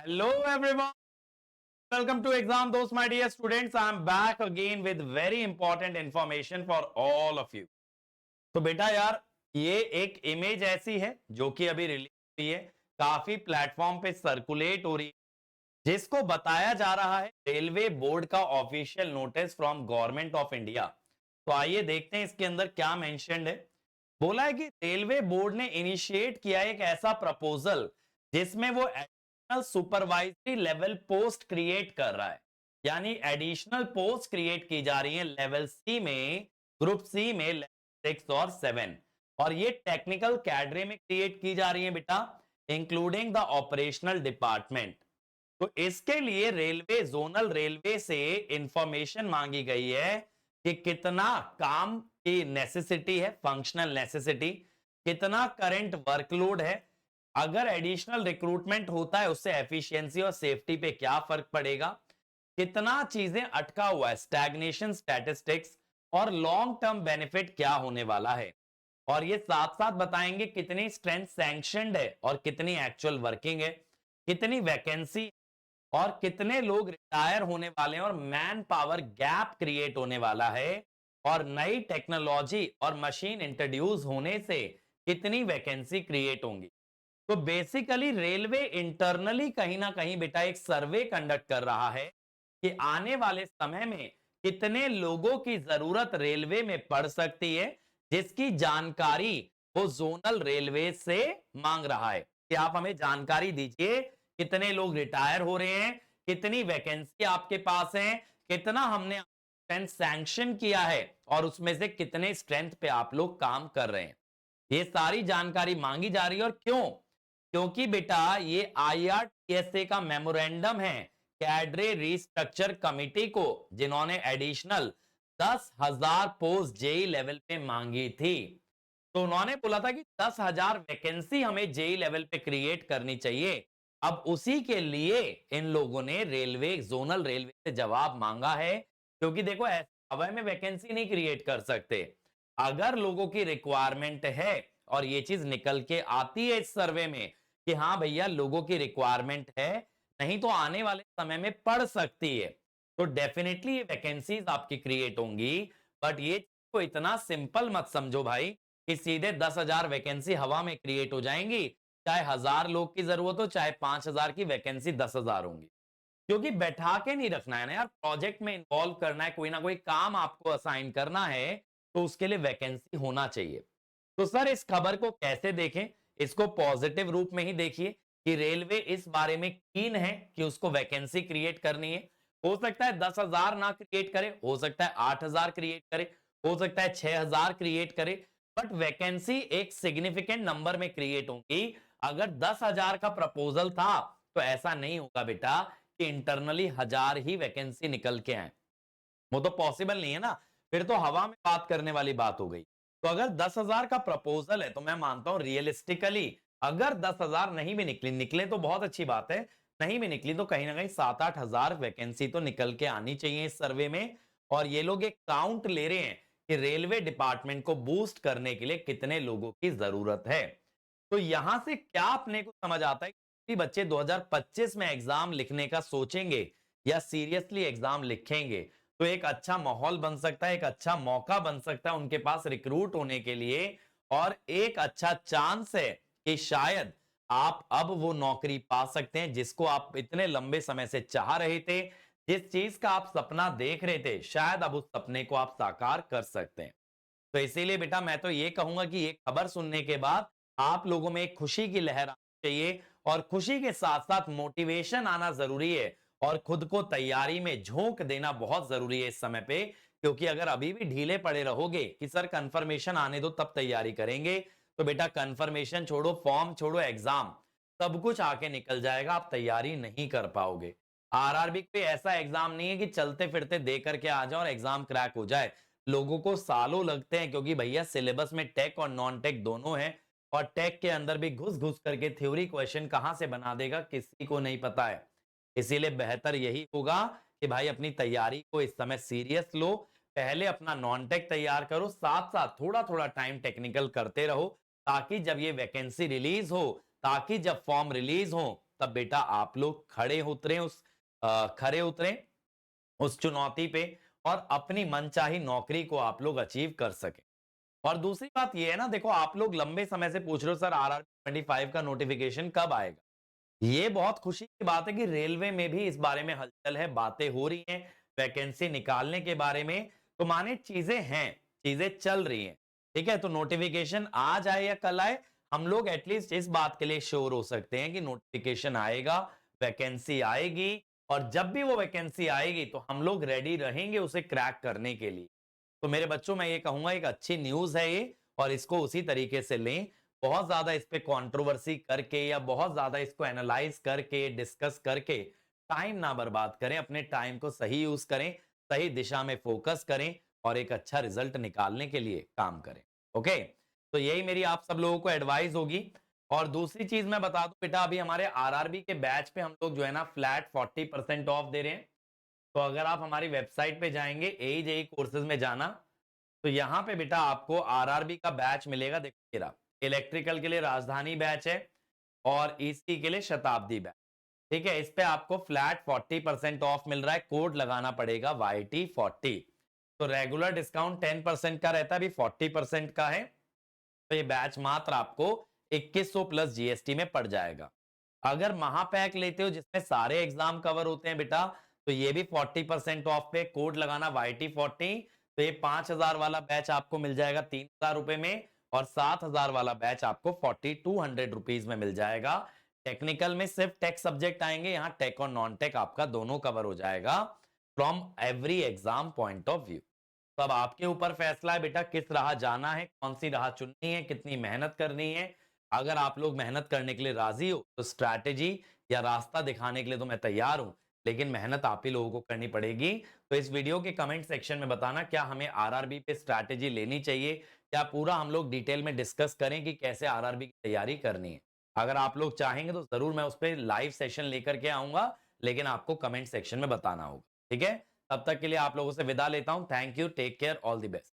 Hello everyone, welcome to Exam Dost my dear students. I am back again with very important information for all of you. तो बेटा यार ये एक image ऐसी है जो कि अभी रिलीज हुई है, काफी प्लेटफॉर्म पे सर्कुलेट हो रही है, जिसको बताया जा रहा है रेलवे बोर्ड का official notice from government of India. तो आइए देखते हैं इसके अंदर क्या मेंशन्ड है। बोला है कि रेलवे बोर्ड ने इनिशिएट किया एक ऐसा प्रपोजल जिसमें वो additional supervisory level post create कर रहा है, यानी एडिशनल पोस्ट क्रिएट की जा रही है लेवल सी में, ग्रुप सी में, लेवल 6 और 7, और ये टेक्निकल कैडरे में क्रिएट की जा रही है बेटा, इंक्लूडिंग द ऑपरेशनल डिपार्टमेंट। तो इसके लिए रेलवे जोनल रेलवे से इंफॉर्मेशन मांगी गई है कि कितना काम की नेसेसिटी है, फंक्शनल नेसेसिटी, कितना करंट वर्कलोड है, अगर एडिशनल रिक्रूटमेंट होता है उससे एफिशिएंसी और सेफ्टी पे क्या फर्क पड़ेगा, कितना चीजें अटका हुआ है, स्टैग्नेशन स्टैटिस्टिक्स, और लॉन्ग टर्म बेनिफिट क्या होने वाला है। और ये साथ साथ बताएंगे कितनी स्ट्रेंथ सैंक्शनड है और कितनी एक्चुअल वर्किंग है, कितनी वैकेंसी और कितने लोग रिटायर होने वाले हैं और मैन पावर गैप क्रिएट होने वाला है, और नई टेक्नोलॉजी और मशीन इंट्रोड्यूस होने से कितनी वैकेंसी क्रिएट होंगी। तो बेसिकली रेलवे इंटरनली कहीं ना कहीं बेटा एक सर्वे कंडक्ट कर रहा है कि आने वाले समय में कितने लोगों की जरूरत रेलवे में पड़ सकती है, जिसकी जानकारी वो जोनल रेलवे से मांग रहा है कि आप हमें जानकारी दीजिए कितने लोग रिटायर हो रहे हैं, कितनी वैकेंसी आपके पास है, कितना हमने स्ट्रेंथ सैंक्शन किया है और उसमें से कितने स्ट्रेंथ पे आप लोग काम कर रहे हैं। ये सारी जानकारी मांगी जा रही है। और क्यों? क्योंकि बेटा ये आईआरटीएसए का मेमोरेंडम है कैडरे रिस्ट्रक्चर कमिटी को, जिन्होंने एडिशनल 10,000 पोस्ट जेई लेवल पे मांगी थी। तो उन्होंने बोला था कि 10,000 वैकेंसी हमें जेई लेवल पे क्रिएट करनी चाहिए। अब उसी के लिए इन लोगों ने रेलवे जोनल रेलवे से जवाब मांगा है, क्योंकि देखो ऐसे हवा में वैकेंसी नहीं क्रिएट कर सकते। अगर लोगों की रिक्वायरमेंट है और ये चीज निकल के आती है इस सर्वे में कि हाँ भैया लोगों की रिक्वायरमेंट है, नहीं तो आने वाले समय में पड़ सकती है, तो डेफिनेटली ये वैकेंसीज आपकी क्रिएट होंगी। बट ये को इतना सिंपल मत समझो भाई कि सीधे 10,000 वैकेंसी हवा में क्रिएट हो जाएंगी, चाहे 1,000 लोग की जरूरत हो चाहे 5,000 की वैकेंसी 10,000 होंगी। क्योंकि बैठा के नहीं रखना है ना यार, प्रोजेक्ट में इन्वॉल्व करना है, कोई ना कोई काम आपको असाइन करना है, तो उसके लिए वैकेंसी होना चाहिए। तो सर इस खबर को कैसे देखें? इसको पॉजिटिव रूप में ही देखिए कि रेलवे इस बारे में कीन है कि उसको वैकेंसी क्रिएट करनी है। हो सकता है 10,000 ना क्रिएट करे, हो सकता है 8,000 क्रिएट करे, हो सकता है 6,000 क्रिएट करे, बट वैकेंसी एक सिग्निफिकेंट नंबर में क्रिएट होंगी। अगर 10,000 का प्रपोजल था तो ऐसा नहीं होगा बेटा कि इंटरनली 1,000 ही वैकेंसी निकल के आए, वो तो पॉसिबल नहीं है ना, फिर तो हवा में बात करने वाली बात हो गई। तो अगर 10,000 का प्रपोजल है तो मैं मानता हूं रियलिस्टिकली अगर 10,000 नहीं भी निकली, निकले तो बहुत अच्छी बात है, नहीं भी निकली तो कहीं ना कहीं 7-8 हजार वैकेंसी तो निकल के आनी चाहिए इस सर्वे में। और ये लोग एक काउंट ले रहे हैं कि रेलवे डिपार्टमेंट को बूस्ट करने के लिए कितने लोगों की जरूरत है। तो यहां से क्या अपने को समझ आता है कि बच्चे 2025 में एग्जाम लिखने का सोचेंगे या सीरियसली एग्जाम लिखेंगे, तो एक अच्छा माहौल बन सकता है, एक अच्छा मौका बन सकता है उनके पास रिक्रूट होने के लिए, और एक अच्छा चांस है कि शायद आप अब वो नौकरी पा सकते हैं जिसको आप इतने लंबे समय से चाह रहे थे, जिस चीज का आप सपना देख रहे थे, शायद अब उस सपने को आप साकार कर सकते हैं। तो इसीलिए बेटा मैं तो ये कहूंगा कि ये खबर सुनने के बाद आप लोगों में एक खुशी की लहर आनी चाहिए, और खुशी के साथ साथ मोटिवेशन आना जरूरी है, और खुद को तैयारी में झोंक देना बहुत जरूरी है इस समय पे। क्योंकि अगर अभी भी ढीले पड़े रहोगे कि सर कंफर्मेशन आने दो तब तैयारी करेंगे, तो बेटा कंफर्मेशन छोड़ो, फॉर्म छोड़ो, एग्जाम सब कुछ आके निकल जाएगा, आप तैयारी नहीं कर पाओगे। आरआरबी पे ऐसा एग्जाम नहीं है कि चलते फिरते दे करके आ जाओ और एग्जाम क्रैक हो जाए। लोगों को सालों लगते हैं, क्योंकि भैया सिलेबस में टेक और नॉन टेक दोनों है, और टेक के अंदर भी घुस घुस करके थ्योरी क्वेश्चन कहां से बना देगा किसी को नहीं पता है। इसीलिए बेहतर यही होगा कि भाई अपनी तैयारी को इस समय सीरियस लो, पहले अपना नॉन टेक तैयार करो, साथ साथ थोड़ा थोड़ा टाइम टेक्निकल करते रहो, ताकि जब ये वैकेंसी रिलीज हो, ताकि जब फॉर्म रिलीज हो, तब बेटा आप लोग खड़े उतरे उस चुनौती पे और अपनी मनचाही नौकरी को आप लोग अचीव कर सके। और दूसरी बात ये है ना, देखो आप लोग लंबे समय से पूछ रहे हो सर आरआर 25 का नोटिफिकेशन कब आएगा। ये बहुत खुशी की बात है कि रेलवे में भी इस बारे में हलचल है, बातें हो रही हैं वैकेंसी निकालने के बारे में। तो माने चीजें हैं, चीजें चल रही हैं। ठीक है, तो नोटिफिकेशन आज आए या कल आए, हम लोग एटलीस्ट इस बात के लिए श्योर हो सकते हैं कि नोटिफिकेशन आएगा, वैकेंसी आएगी, और जब भी वो वैकेंसी आएगी तो हम लोग रेडी रहेंगे उसे क्रैक करने के लिए। तो मेरे बच्चों मैं ये कहूंगा एक अच्छी न्यूज है ये, और इसको उसी तरीके से लें। बहुत ज्यादा इस पे कंट्रोवर्सी करके या बहुत ज्यादा इसको एनालाइज करके डिस्कस करके टाइम ना बर्बाद करें, अपने टाइम को सही यूज करें, सही दिशा में फोकस करें और एक अच्छा रिजल्ट निकालने के लिए काम करें। ओके, तो यही मेरी आप सब लोगों को एडवाइस होगी। और दूसरी चीज मैं बता दूं बेटा, अभी हमारे आरआरबी के बैच पे हम लोग जो है ना फ्लैट 40% ऑफ दे रहे हैं। तो अगर आप हमारी वेबसाइट पे जाएंगे AJE कोर्सेज में जाना, तो यहाँ पे बेटा आपको आरआरबी का बैच मिलेगा। देखो मेरा इलेक्ट्रिकल के लिए राजधानी बैच है और ईसी के लिए शताब्दी बैच। ठीक है, इस पे आपको फ्लैट 40% ऑफ मिल रहा है, कोड लगाना पड़ेगा YT40। तो रेगुलर डिस्काउंट 10% का रहता है, अभी 40% का है। तो ये बैच मात्र आपको 2100 प्लस जीएसटी में पड़ जाएगा। अगर महापैक लेते हो जिसमें सारे एग्जाम कवर होते हैं बेटा, तो ये भी 40% ऑफ पे कोड लगाना YT40। तो ये 5000 वाला बैच आपको मिल जाएगा 3000 रुपए में, और 7000 वाला बैच आपको 4200 रुपीज में मिल जाएगा। टेक्निकल में सिर्फ टेक सब्जेक्ट आएंगे, यहाँ टेक और नॉन टेक आपका दोनों कवर हो जाएगा from every exam point of view. तो अब आपके ऊपर फैसला है बेटा किस राह जाना है, कौन सी राह चुननी है, कितनी मेहनत करनी है। अगर आप लोग मेहनत करने के लिए राजी हो तो स्ट्रैटेजी या रास्ता दिखाने के लिए तो मैं तैयार हूं, लेकिन मेहनत आप ही लोगों को करनी पड़ेगी। तो इस वीडियो के कमेंट सेक्शन में बताना क्या हमें आरआरबी पे स्ट्रैटेजी लेनी चाहिए, क्या पूरा हम लोग डिटेल में डिस्कस करें कि कैसे आरआरबी की तैयारी करनी है। अगर आप लोग चाहेंगे तो जरूर मैं उस पर लाइव सेशन लेकर के आऊंगा, लेकिन आपको कमेंट सेक्शन में बताना होगा। ठीक है, तब तक के लिए आप लोगों से विदा लेता हूं। Thank you, take care, all the best.